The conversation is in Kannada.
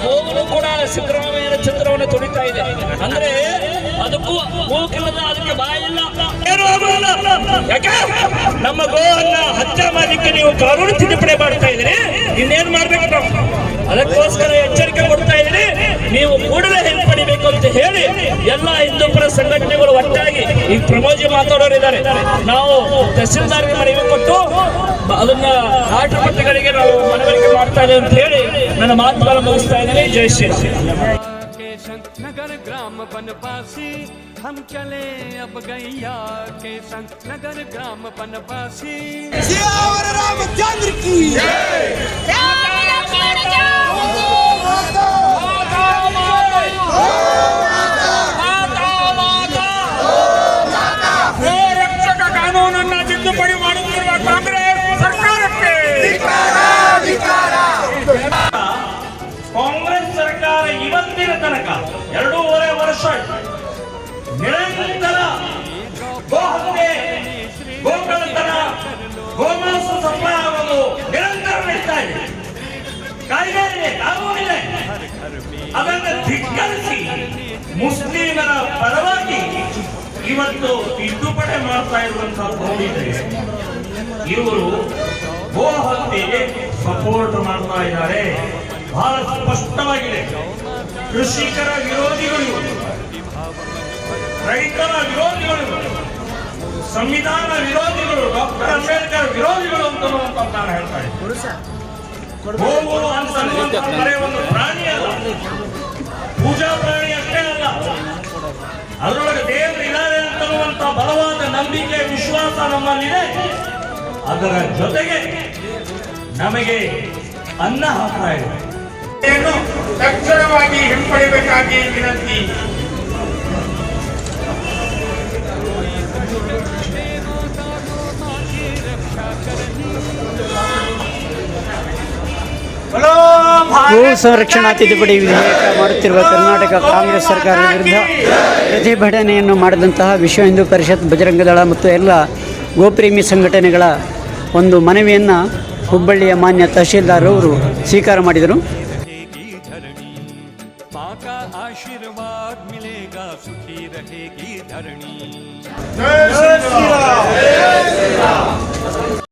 ಗೋಗಳು ಕೂಡ ಸಿದ್ದರಾಮಯ್ಯನ ಚಿತ್ರವನ್ನು ತುಳಿತಾ ಇದೆ. ಅಂದ್ರೆ ಅದಕ್ಕೂ ಮೂಕಿಲ್ಲದ ಅದಕ್ಕೆ ಬಾಯಿಲ್ಲ, ಏನೂ ಆಗುವುದಿಲ್ಲ. ಯಾಕೆ ನಮ್ಮ ಗೋವನ್ನ ಹತ್ಯೆ ಮಾಡಲಿಕ್ಕೆ ನೀವು ಕಾನೂನು ತಿದ್ದುಪಡಿ ಮಾಡ್ತಾ ಇದ್ದೀರಿ, ಇನ್ನೇನು ಮಾಡ್ಬೇಕು ನಾವು? ಅದಕ್ಕೋಸ್ಕರ ಎಚ್ಚರಿಕೆ ಕೊಡ್ತಾ ಇದ್ದೀರಿ, ನೀವು ಕೂಡಲೇ ಹಿಂಪಡಿಬೇಕು ಅಂತ ಹೇಳಿ ಎಲ್ಲ ಹಿಂದೂಪರ ಸಂಘಟನೆಗಳು ಒಟ್ಟಾಗಿ ಈ ಪ್ರಮೋಜಿ ಮಾತಾಡೋರಿದ್ದಾರೆ. ನಾವು ತಹಸೀಲ್ದಾರ್ಗೆ ಮನವಿ ಕೊಟ್ಟು ಅದನ್ನ ರಾಷ್ಟ್ರಪತಿಗಳಿಗೆ ನಾವು ಮನವರಿಕೆ ಮಾಡ್ತಾ ಇದ್ದೇವೆ ಅಂತ ಹೇಳಿ ನನ್ನ ಮಾತುಗಳನ್ನು ಮುಗಿಸ್ತಾ ಇದ್ದೇನೆ. ಜೈ ಶ್ರೀರಾಮ್. नगर ग्राम बनवासी हम चले अब गैया के संग, नगर ग्राम बनवासी सियावर रामचंद्र की ರಕ್ಷಕ ಕಾನೂನನ್ನ ತಿದ್ದುಪಡಿ ಮಾಡುತ್ತಿರುವ ಕಾಂಗ್ರೆಸ್ ಸರ್ಕಾರಕ್ಕೆ ಕಾಂಗ್ರೆಸ್ ಸರ್ಕಾರ ಇವತ್ತಿನ ತನಕ 2.5 ವರ್ಷ ನಿರಂತರ ಗೋಹತ್ಯೆ, ಗೋಕಳ್ಳತನ, ಗೋಮಾಂಸ ಸಪ್ಲೈ ಆಗೋದು ನಿರಂತರ ನಡೀತಾ ಇದೆ. ಕಾಯ್ದೆ ಇದೆ, ಕಾನೂನಿದೆ. ಅದನ್ನು ಧಿಕ್ಕರಿಸಿ ಮುಸ್ಲಿಮರ ಪರವಾಗಿ ಇವತ್ತು ತಿದ್ದುಪಡಿ ಮಾಡ್ತಾ ಇರುವಂತಹ ನೋಡಿದೆ. ಇವರು ಗೋಹತ್ಯೆಗೆ ಸಪೋರ್ಟ್ ಮಾಡ್ತಾ ಇದ್ದಾರೆ. ಬಹಳ ಸ್ಪಷ್ಟವಾಗಿದೆ. ಕೃಷಿಕರ ವಿರೋಧಿಗಳು, ರೈತರ ವಿರೋಧಿಗಳು, ಸಂವಿಧಾನ ವಿರೋಧಿಗಳು, ಡಾಕ್ಟರ್ ಅಂಬೇಡ್ಕರ್ ವಿರೋಧಿಗಳು ಅಂತ ನಾನು ಹೇಳ್ತಾ ಇದ್ದೀನಿ. ಗೋವು ಅಂತನ್ನುವಂತಹ ಒಂದು ಪ್ರಾಣಿ ಅಲ್ಲ, ಪೂಜಾ ಪ್ರಾಣಿ ಅಷ್ಟೇ ಅಲ್ಲ, ಅದರೊಳಗೆ ದೇವರು ಇದ್ದಾರೆ ಅಂತನ್ನುವಂತಹ ಬಲವಾದ ನಂಬಿಕೆ, ವಿಶ್ವಾಸ ನಮ್ಮಲ್ಲಿದೆ. ಅದರ ಜೊತೆಗೆ ನಮಗೆ ಅನ್ನ ಹಾಕ್ತಾ ಇದೆ. ತಕ್ಷಣವಾಗಿ ಹಿಂಪಡಿಬೇಕಾಗಿ ವಿನಂತಿ. ಗೋ ಸಂರಕ್ಷಣಾ ತಿದ್ದುಪಡಿ ವಿಧೇಯಕ ಮಾಡುತ್ತಿರುವ ಕರ್ನಾಟಕ ಕಾಂಗ್ರೆಸ್ ಸರ್ಕಾರದ ವಿರುದ್ಧ ಪ್ರತಿಭಟನೆಯನ್ನು ಮಾಡಿದಂತಹ ವಿಶ್ವ ಹಿಂದೂ ಪರಿಷತ್, ಬಜರಂಗದಳ ಮತ್ತು ಎಲ್ಲ ಗೋಪ್ರೇಮಿ ಸಂಘಟನೆಗಳ ಒಂದು ಮನವಿಯನ್ನು ಹುಬ್ಬಳ್ಳಿಯ ಮಾನ್ಯ ತಹಶೀಲ್ದಾರ್ ಅವರು ಸ್ವೀಕಾರ ಮಾಡಿದರು. आशीर्वाद मिलेगा, सुखी रहेगी धरणी। जय श्री राम।